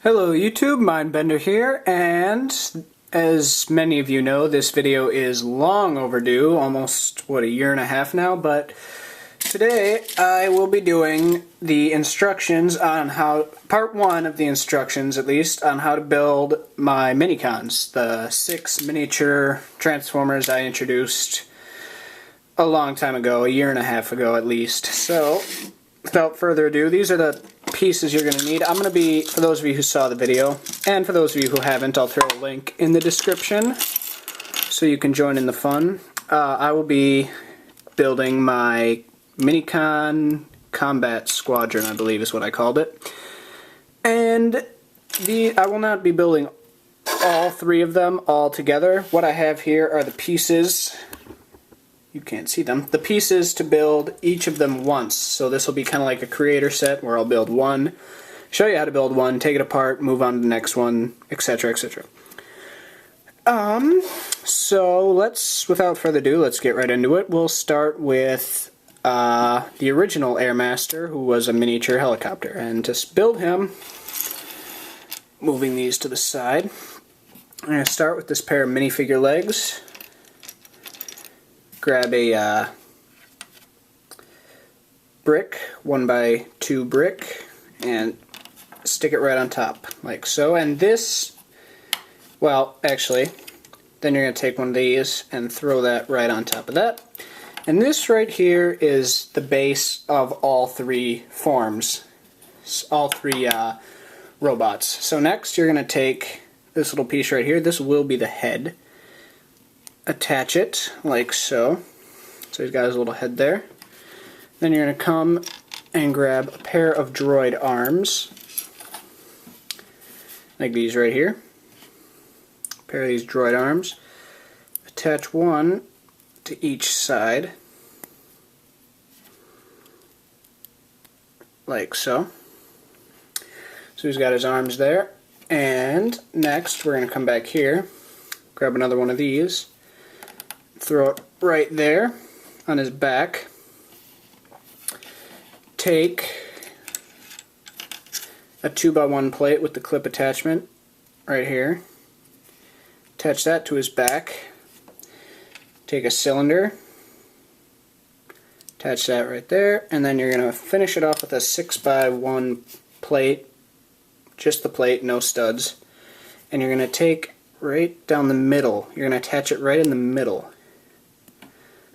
Hello YouTube, M1NDxBEND3R here, and as many of you know, this video is long overdue, almost, a year and a half now, but today I will be doing the instructions on how, part one of the instructions at least, on how to build my Minicons, the 6 miniature Transformers I introduced a long time ago, a year and a half ago at least. So, without further ado, these are the pieces you're going to need. I'm going to be, for those of you who saw the video, and for those of you who haven't, I'll throw a link in the description so you can join in the fun. I will be building my Minicon Combat Squadron, I believe is what I called it. And I will not be building all 3 of them all together. What I have here are the pieces. You can't see them. The pieces to build each of them once. So this will be kind of like a creator set where I'll build one, show you how to build one, take it apart, move on to the next one, etc., etc. So without further ado, let's get right into it. We'll start with the original Airmaster, who was a miniature helicopter. And to build him, moving these to the side, I'm going to start with this pair of minifigure legs. Grab a brick, 1x2 brick, and stick it right on top, like so. And this, well, actually, then you're going to take one of these and throw that right on top of that. And this right here is the base of all 3 forms, all 3 robots. So next you're going to take this little piece right here. This will be the head. Attach it like so. So he's got his little head there. Then you're going to come and grab a pair of droid arms, like these right here. A pair of these droid arms. Attach one to each side, like so. So he's got his arms there. And next we're going to come back here, grab another one of these, throw it right there on his back. Take a 2x1 plate with the clip attachment right here. Attach that to his back. Take a cylinder. Attach that right there. And then you're going to finish it off with a 6x1 plate. Just the plate, no studs. And you're going to take right down the middle. You're going to attach it right in the middle,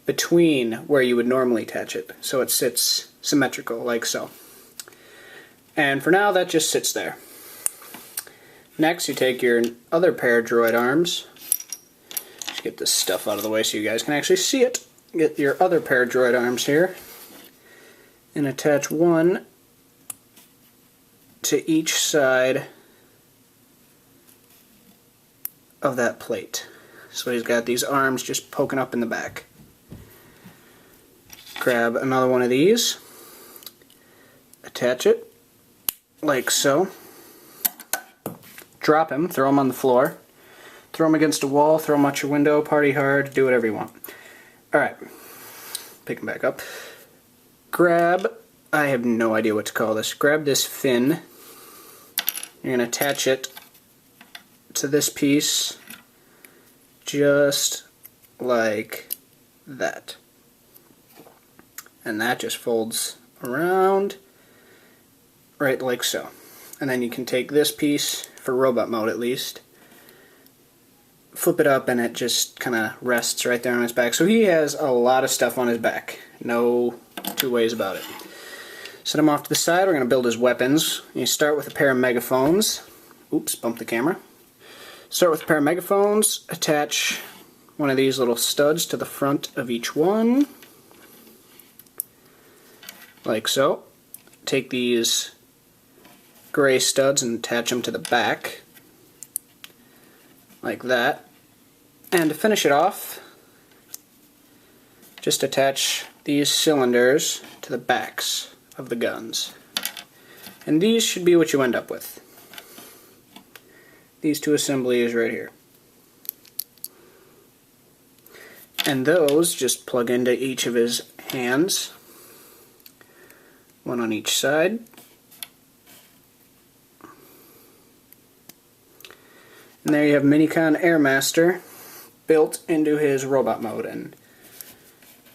between where you would normally attach it, so it sits symmetrical, like so. And for now, that just sits there. Next, you take your other pair of droid arms. Just get this stuff out of the way so you guys can actually see it. Get your other pair of droid arms here, and attach one to each side of that plate. So he's got these arms just poking up in the back. Grab another one of these, attach it like so, drop him, throw him on the floor, throw him against a wall, throw him out your window, party hard, do whatever you want. Alright, pick him back up. Grab, I have no idea what to call this, grab this fin, you're going to attach it to this piece just like that. And that just folds around right like so. And then you can take this piece, for robot mode at least, flip it up and it just kind of rests right there on his back. So he has a lot of stuff on his back. No two ways about it. Set him off to the side. We're going to build his weapons. You start with a pair of megaphones. Oops, bumped the camera. Start with a pair of megaphones. Attach one of these little studs to the front of each one, like so. Take these gray studs and attach them to the back, like that. And to finish it off, just attach these cylinders to the backs of the guns. And these should be what you end up with. These 2 assemblies right here. And those just plug into each of his hands. One on each side. And there you have Minicon Airmaster built into his robot mode. And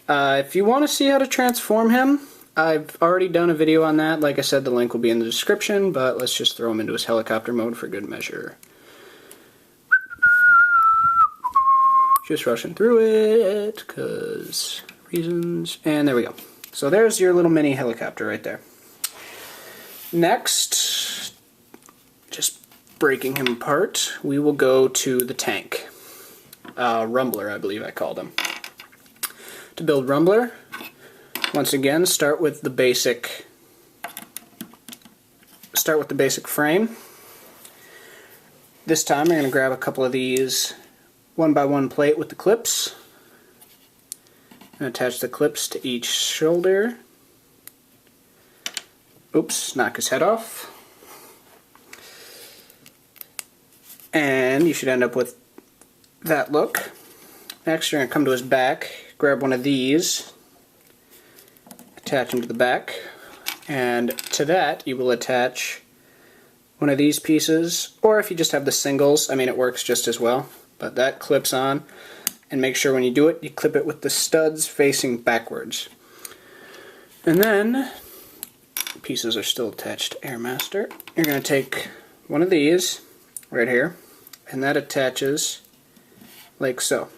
if you want to see how to transform him, I've already done a video on that. Like I said, the link will be in the description, but let's just throw him into his helicopter mode for good measure. Just rushing through it, because reasons. And there we go. So there's your little mini helicopter right there. Next, just breaking him apart, we will go to the tank. Rumbler, I believe I called him. To build Rumbler, once again, start with the basic frame. This time I'm going to grab a couple of these 1x1 plate with the clips and attach the clips to each shoulder. Oops, knock his head off. And you should end up with that look. Next you're going to come to his back, grab one of these, attach him to the back, and to that you will attach one of these pieces, or if you just have the singles, I mean it works just as well, but that clips on, and make sure when you do it you clip it with the studs facing backwards. And then, pieces are still attached to Airmaster, you're going to take one of these right here, and that attaches like so.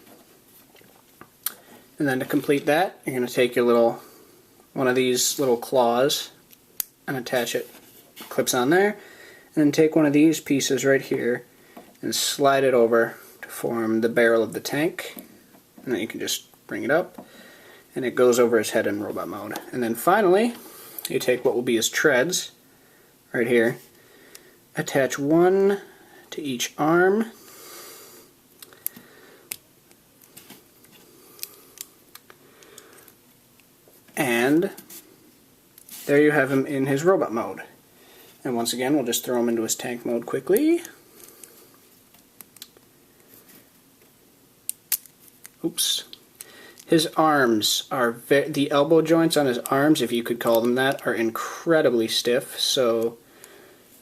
And then to complete that, you're going to take your one of these little claws and attach it, clips on there, and then take one of these pieces right here and slide it over to form the barrel of the tank, and then you can just bring it up and it goes over his head in robot mode. And then finally you take what will be his treads right here, attach one to each arm, and there you have him in his robot mode. And once again, we'll just throw him into his tank mode quickly. Oops. His arms are, the elbow joints on his arms, if you could call them that, are incredibly stiff, so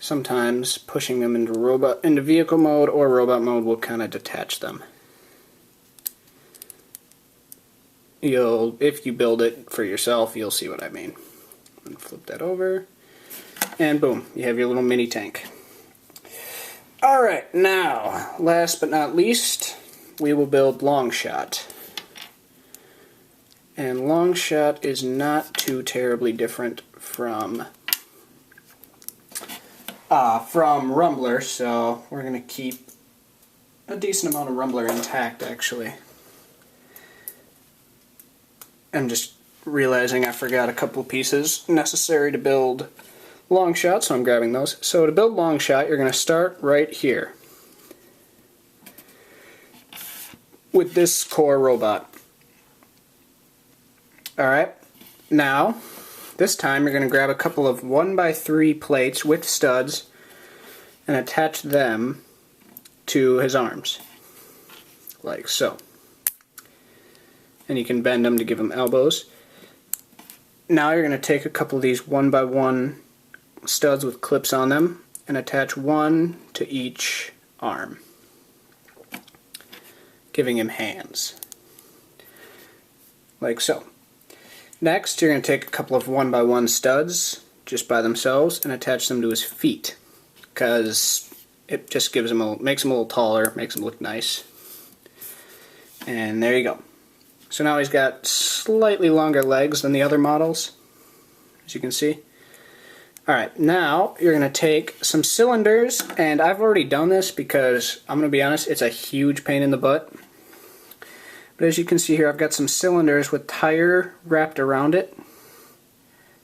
sometimes pushing them into vehicle mode or robot mode will kind of detach them. If you build it for yourself, you'll see what I mean. And flip that over, and boom, you have your little mini tank. Alright, now, last but not least, we will build Longshot. And Longshot is not too terribly different from Rumbler, so we're going to keep a decent amount of Rumbler intact, actually. I'm just realizing I forgot a couple of pieces necessary to build Longshot, so I'm grabbing those. So to build Longshot, you're going to start right here with this core robot. Alright, now this time you're going to grab a couple of 1x3 plates with studs and attach them to his arms, like so. And you can bend them to give him elbows. Now you're going to take a couple of these 1x1 studs with clips on them and attach one to each arm, giving him hands, like so. Next, you're going to take a couple of 1x1 studs just by themselves and attach them to his feet, because it just gives him makes him a little taller, makes him look nice. And there you go. So now he's got slightly longer legs than the other models, as you can see. Alright, now you're going to take some cylinders, and I've already done this because, I'm going to be honest, it's a huge pain in the butt. But as you can see here, I've got some cylinders with tire wrapped around it,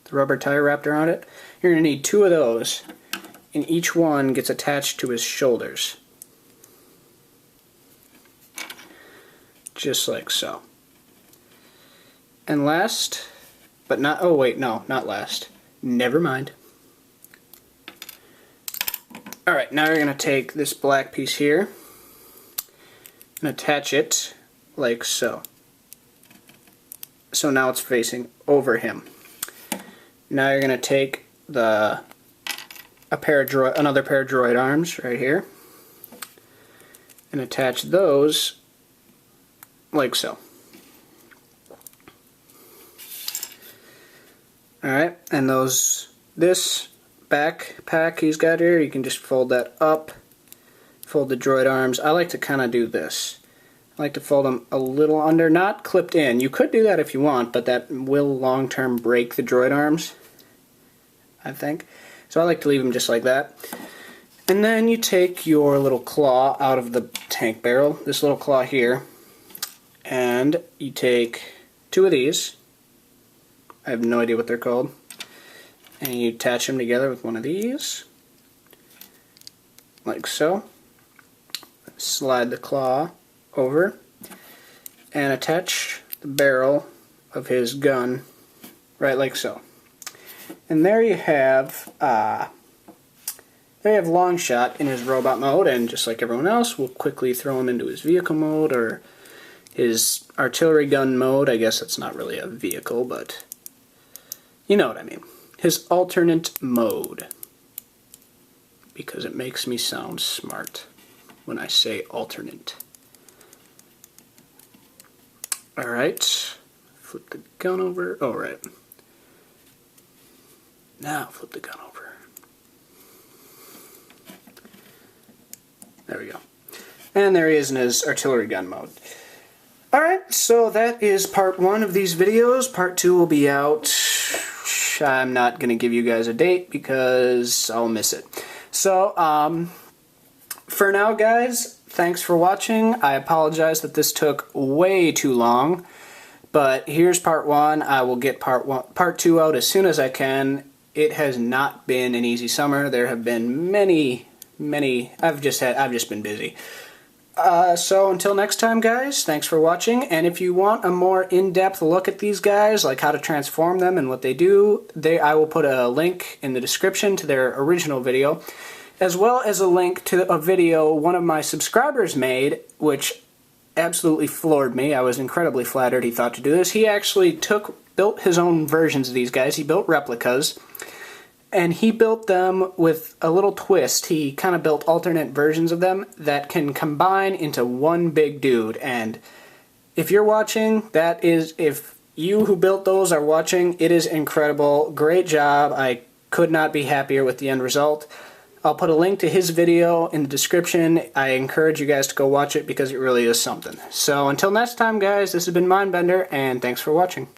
the rubber tire wrapped around it. You're going to need two of those, and each one gets attached to his shoulders. Just like so. And last, but not, oh wait, no, not last. Never mind. Alright, now you're going to take this black piece here and attach it like so. So now it's facing over him. Now you're going to take another pair of droid arms right here and attach those like so. Alright, and this backpack he's got here, you can just fold that up, fold the droid arms. I like to kind of do this. I like to fold them a little under, not clipped in. You could do that if you want, but that will long-term break the droid arms, I think. So I like to leave them just like that. And then you take your little claw out of the tank barrel, this little claw here, and you take two of these. I have no idea what they're called. And you attach them together with one of these, like so. Slide the claw over and attach the barrel of his gun right like so. And there you have Longshot in his robot mode, and just like everyone else, we'll quickly throw him into his vehicle mode or his artillery gun mode. I guess it's not really a vehicle, but you know what I mean. His alternate mode, because it makes me sound smart when I say alternate. Alright, flip the gun over. Oh, right. Now flip the gun over. There we go. And there he is in his artillery gun mode. Alright, so that is part 1 of these videos. Part 2 will be out. I'm not going to give you guys a date because I'll miss it. So, for now, guys, thanks for watching. I apologize that this took way too long, but here's part 1. I will get part 2 out as soon as I can. It has not been an easy summer. There have been many. I've just been busy. So until next time, guys, thanks for watching, and if you want a more in-depth look at these guys, like how to transform them and what they do, I will put a link in the description to their original video, as well as a link to a video one of my subscribers made, which absolutely floored me. I was incredibly flattered he thought to do this. He actually built his own versions of these guys. He built replicas, and he built them with a little twist. He kind of built alternate versions of them that can combine into one big dude. And if you're watching, if you who built those are watching, it is incredible. Great job. I could not be happier with the end result. I'll put a link to his video in the description. I encourage you guys to go watch it because it really is something. So until next time, guys, this has been Mindbender, and thanks for watching.